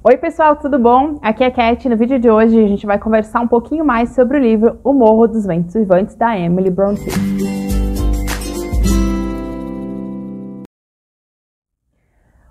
Oi pessoal, tudo bom? Aqui é a Cat. No vídeo de hoje a gente vai conversar um pouquinho mais sobre o livro O Morro dos Ventos Uivantes, da Emily Brontë.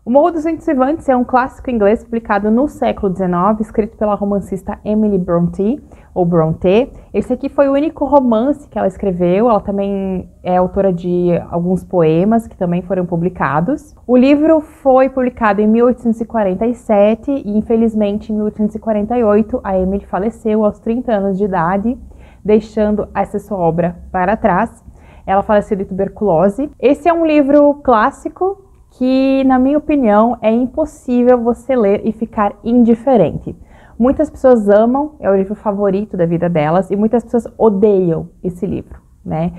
O Morro dos Ventos Uivantes é um clássico inglês publicado no século XIX, escrito pela romancista Emily Brontë, ou Brontë. Esse aqui foi o único romance que ela escreveu. Ela também é autora de alguns poemas que também foram publicados. O livro foi publicado em 1847 e, infelizmente, em 1848, a Emily faleceu aos 30 anos de idade, deixando essa sua obra para trás. Ela faleceu de tuberculose. Esse é um livro clássico que, na minha opinião, é impossível você ler e ficar indiferente. Muitas pessoas amam, é o livro favorito da vida delas, e muitas pessoas odeiam esse livro, né?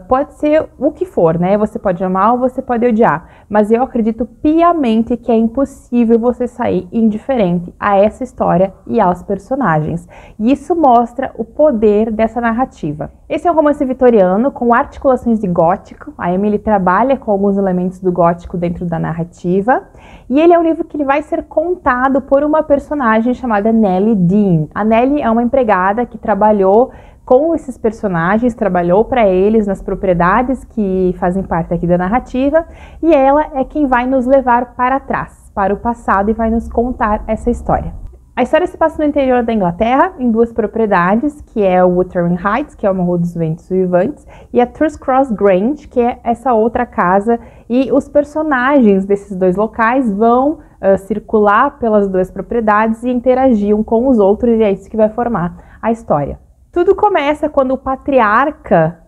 Pode ser o que for, né? Você pode amar ou você pode odiar, mas eu acredito piamente que é impossível você sair indiferente a essa história e aos personagens. E isso mostra o poder dessa narrativa. Esse é um romance vitoriano com articulações de gótico. A Emily trabalha com alguns elementos do gótico dentro da narrativa. E ele é um livro que ele vai ser contado por uma personagem chamada Nellie Dean. A Nellie é uma empregada que trabalhou com esses personagens, trabalhou para eles nas propriedades que fazem parte aqui da narrativa, e ela é quem vai nos levar para trás, para o passado, e vai nos contar essa história. A história se passa no interior da Inglaterra, em duas propriedades, que é o Wuthering Heights, que é o Morro dos Ventos Uivantes, e a Thrushcross Grange, que é essa outra casa, e os personagens desses dois locais vão circular pelas duas propriedades e interagir um com os outros, e é isso que vai formar a história. Tudo começa quando o patriarca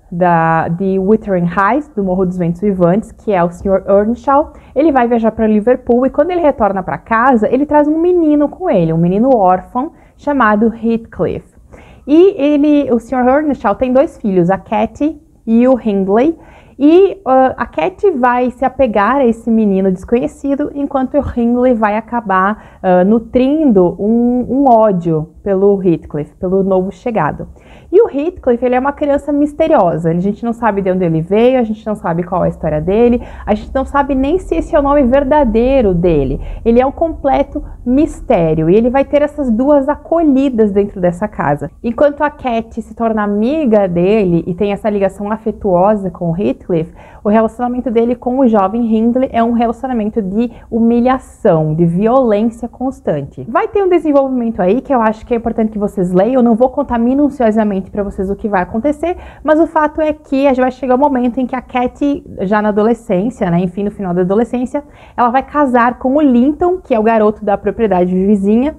de Wuthering Heights, do Morro dos Ventos Uivantes, que é o Sr. Earnshaw, ele vai viajar para Liverpool, e quando ele retorna para casa, ele traz um menino com ele, um menino órfão chamado Heathcliff. E o Sr. Earnshaw tem dois filhos, a Katie e o Hindley, e a Katie vai se apegar a esse menino desconhecido, enquanto o Hindley vai acabar nutrindo um ódio pelo Heathcliff, pelo novo chegado. E o Heathcliff, ele é uma criança misteriosa. A gente não sabe de onde ele veio, a gente não sabe qual é a história dele, a gente não sabe nem se esse é o nome verdadeiro dele. Ele é um completo mistério, e ele vai ter essas duas acolhidas dentro dessa casa. Enquanto a Katie se torna amiga dele e tem essa ligação afetuosa com o Heathcliff, o relacionamento dele com o jovem Hindley é um relacionamento de humilhação, de violência constante. Vai ter um desenvolvimento aí que eu acho que é importante que vocês leiam. Eu não vou contar minuciosamente para vocês o que vai acontecer, mas o fato é que a gente vai chegar um momento em que a Katie, já na adolescência, né, enfim, no final da adolescência, ela vai casar com o Linton, que é o garoto da propriedade vizinha,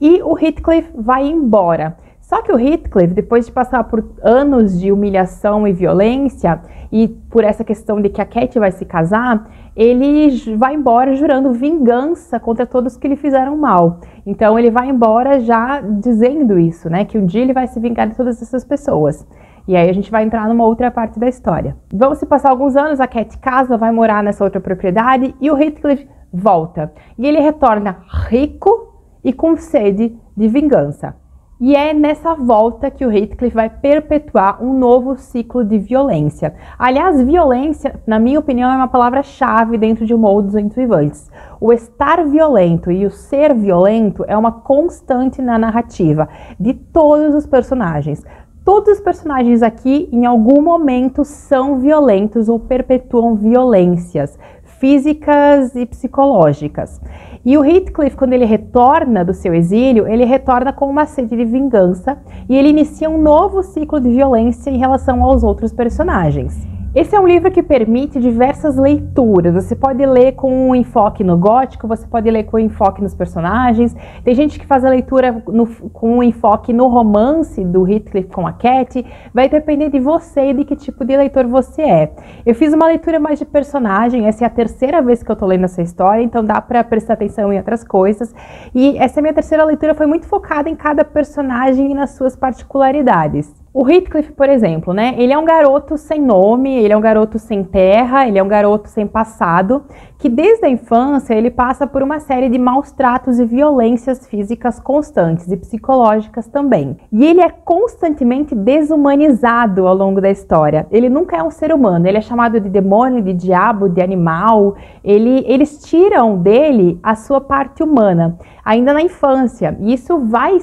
e o Heathcliff vai embora. Só que o Heathcliff, depois de passar por anos de humilhação e violência, e por essa questão de que a Katie vai se casar, ele vai embora jurando vingança contra todos que lhe fizeram mal. Então ele vai embora já dizendo isso, né? Que um dia ele vai se vingar de todas essas pessoas. E aí a gente vai entrar numa outra parte da história. Vão se passar alguns anos, a Katie casa, vai morar nessa outra propriedade, e o Heathcliff volta. E ele retorna rico e com sede de vingança. E é nessa volta que o Heathcliff vai perpetuar um novo ciclo de violência. Aliás, violência, na minha opinião, é uma palavra-chave dentro de O Morro dos Ventos Uivantes. O estar violento e o ser violento é uma constante na narrativa de todos os personagens. Todos os personagens aqui, em algum momento, são violentos ou perpetuam violências físicas e psicológicas. E o Heathcliff, quando ele retorna do seu exílio, ele retorna com uma sede de vingança, e ele inicia um novo ciclo de violência em relação aos outros personagens. Esse é um livro que permite diversas leituras. Você pode ler com um enfoque no gótico, você pode ler com um enfoque nos personagens. Tem gente que faz a leitura com um enfoque no romance do Heathcliff com a Katie. Vai depender de você e de que tipo de leitor você é. Eu fiz uma leitura mais de personagem, essa é a terceira vez que eu tô lendo essa história, então dá pra prestar atenção em outras coisas. E essa minha terceira leitura foi muito focada em cada personagem e nas suas particularidades. O Heathcliff, por exemplo, né? Ele é um garoto sem nome, ele é um garoto sem terra, ele é um garoto sem passado, que desde a infância ele passa por uma série de maus tratos e violências físicas constantes e psicológicas também. E ele é constantemente desumanizado ao longo da história. Ele nunca é um ser humano, ele é chamado de demônio, de diabo, de animal. Eles tiram dele a sua parte humana. ainda na infância. E isso vai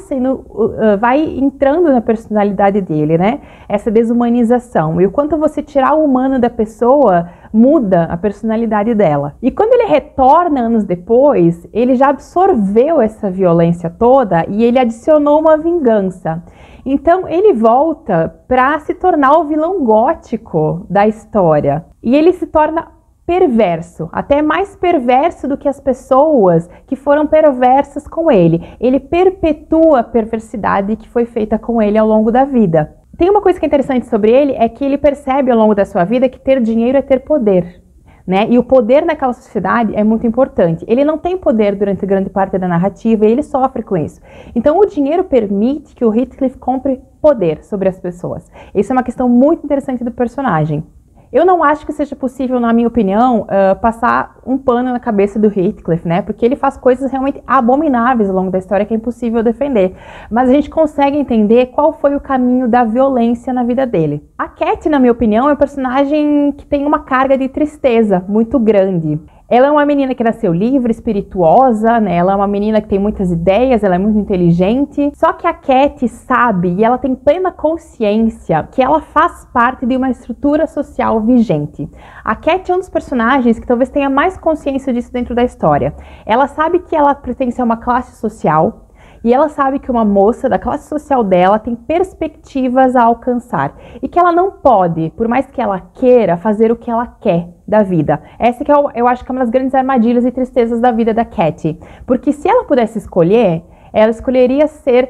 entrando na personalidade dele, né? Essa desumanização. E o quanto você tirar o humano da pessoa muda a personalidade dela. E quando ele retorna anos depois, ele já absorveu essa violência toda e ele adicionou uma vingança. Então ele volta para se tornar o vilão gótico da história. E ele se torna perverso, até mais perverso do que as pessoas que foram perversas com ele. Ele perpetua a perversidade que foi feita com ele ao longo da vida. Tem uma coisa que é interessante sobre ele, é que ele percebe ao longo da sua vida que ter dinheiro é ter poder, né? E o poder naquela sociedade é muito importante. Ele não tem poder durante grande parte da narrativa e ele sofre com isso. Então o dinheiro permite que o Heathcliff compre poder sobre as pessoas. Isso é uma questão muito interessante do personagem. Eu não acho que seja possível, na minha opinião, passar um pano na cabeça do Heathcliff, né? Porque ele faz coisas realmente abomináveis ao longo da história que é impossível defender. Mas a gente consegue entender qual foi o caminho da violência na vida dele. A Cat, na minha opinião, é um personagem que tem uma carga de tristeza muito grande. Ela é uma menina que nasceu livre, espirituosa, né? Ela é uma menina que tem muitas ideias, ela é muito inteligente. Só que a Cat sabe e ela tem plena consciência que ela faz parte de uma estrutura social vigente. A Cat é um dos personagens que talvez tenha mais consciência disso dentro da história. Ela sabe que ela pertence a uma classe social. E ela sabe que uma moça da classe social dela tem perspectivas a alcançar. E que ela não pode, por mais que ela queira, fazer o que ela quer da vida. Essa que eu acho que é uma das grandes armadilhas e tristezas da vida da Cat. Porque se ela pudesse escolher, ela escolheria ser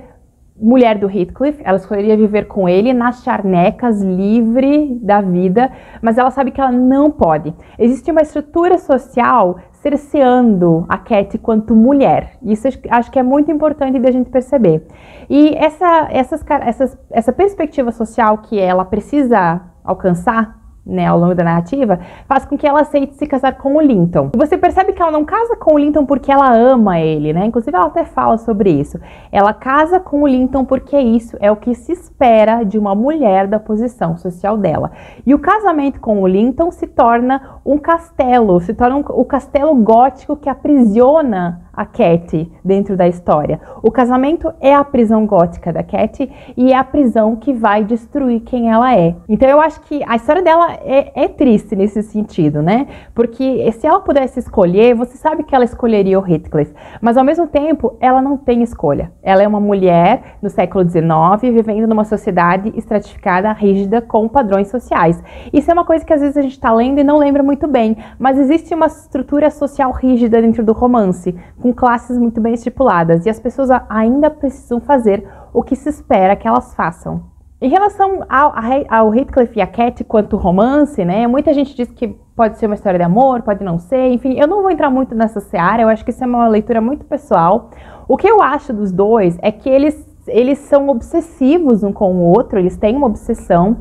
mulher do Heathcliff, ela escolheria viver com ele nas charnecas, livre da vida, mas ela sabe que ela não pode. Existe uma estrutura social cerceando a Cat quanto mulher. Isso acho que é muito importante da gente perceber. E essa perspectiva social que ela precisa alcançar, né, ao longo da narrativa, faz com que ela aceite se casar com o Linton. E você percebe que ela não casa com o Linton porque ela ama ele, né? Inclusive ela até fala sobre isso. Ela casa com o Linton porque isso é o que se espera de uma mulher da posição social dela. E o casamento com o Linton se torna um castelo, se torna o castelo gótico que aprisiona a Cat dentro da história. O casamento é a prisão gótica da Cat e é a prisão que vai destruir quem ela é. Então eu acho que a história dela é triste nesse sentido, né? Porque se ela pudesse escolher, você sabe que ela escolheria o Heathcliff, mas ao mesmo tempo ela não tem escolha. Ela é uma mulher no século XIX vivendo numa sociedade estratificada, rígida, com padrões sociais. Isso é uma coisa que às vezes a gente está lendo e não lembra muito bem, mas existe uma estrutura social rígida dentro do romance, com classes muito bem estipuladas, e as pessoas ainda precisam fazer o que se espera que elas façam. Em relação ao Heathcliff e a Cat quanto romance, né, muita gente diz que pode ser uma história de amor, pode não ser, enfim, eu não vou entrar muito nessa seara, eu acho que isso é uma leitura muito pessoal. O que eu acho dos dois é que eles são obsessivos um com o outro, eles têm uma obsessão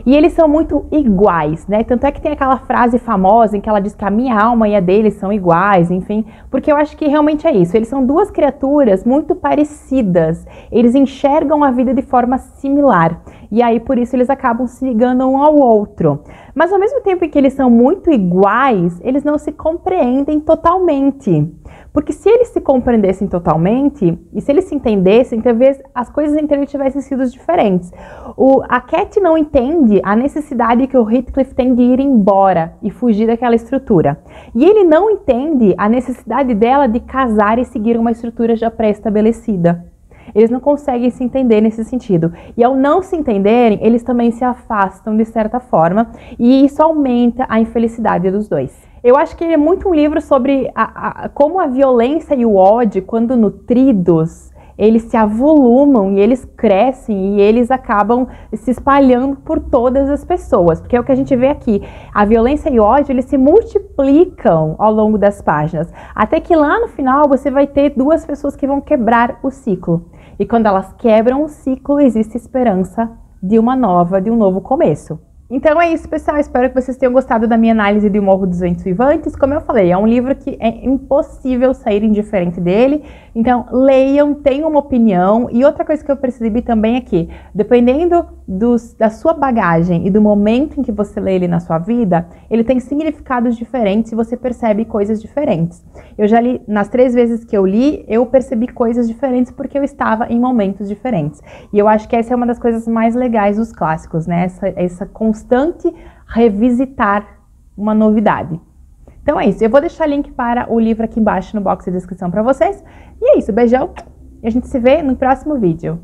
e eles são muito iguais, né? Tanto é que tem aquela frase famosa em que ela diz que a minha alma e a deles são iguais, enfim, porque eu acho que realmente é isso. Eles são duas criaturas muito parecidas, eles enxergam a vida de forma similar e aí por isso eles acabam se ligando um ao outro. Mas ao mesmo tempo em que eles são muito iguais, eles não se compreendem totalmente. Porque se eles se compreendessem totalmente, e se eles se entendessem, talvez as coisas entre eles tivessem sido diferentes. A Cat não entende a necessidade que o Heathcliff tem de ir embora e fugir daquela estrutura. E ele não entende a necessidade dela de casar e seguir uma estrutura já pré-estabelecida. Eles não conseguem se entender nesse sentido. E ao não se entenderem, eles também se afastam de certa forma, e isso aumenta a infelicidade dos dois. Eu acho que ele é muito um livro sobre como a violência e o ódio, quando nutridos, eles se avolumam e eles crescem e eles acabam se espalhando por todas as pessoas. Porque é o que a gente vê aqui. A violência e o ódio, eles se multiplicam ao longo das páginas. Até que lá no final você vai ter duas pessoas que vão quebrar o ciclo. E quando elas quebram o ciclo, existe esperança de um novo começo. Então é isso, pessoal. Espero que vocês tenham gostado da minha análise de O Morro dos Ventos Vivantes. Como eu falei, é um livro que é impossível sair indiferente dele. Então leiam, tenham uma opinião. E outra coisa que eu percebi também é que, dependendo da sua bagagem e do momento em que você lê ele na sua vida, ele tem significados diferentes e você percebe coisas diferentes. Eu já li, nas 3 vezes que eu li, eu percebi coisas diferentes porque eu estava em momentos diferentes. E eu acho que essa é uma das coisas mais legais dos clássicos, né? Essa constante revisitar uma novidade. Então é isso, eu vou deixar link para o livro aqui embaixo no box de descrição para vocês. E é isso, beijão e a gente se vê no próximo vídeo.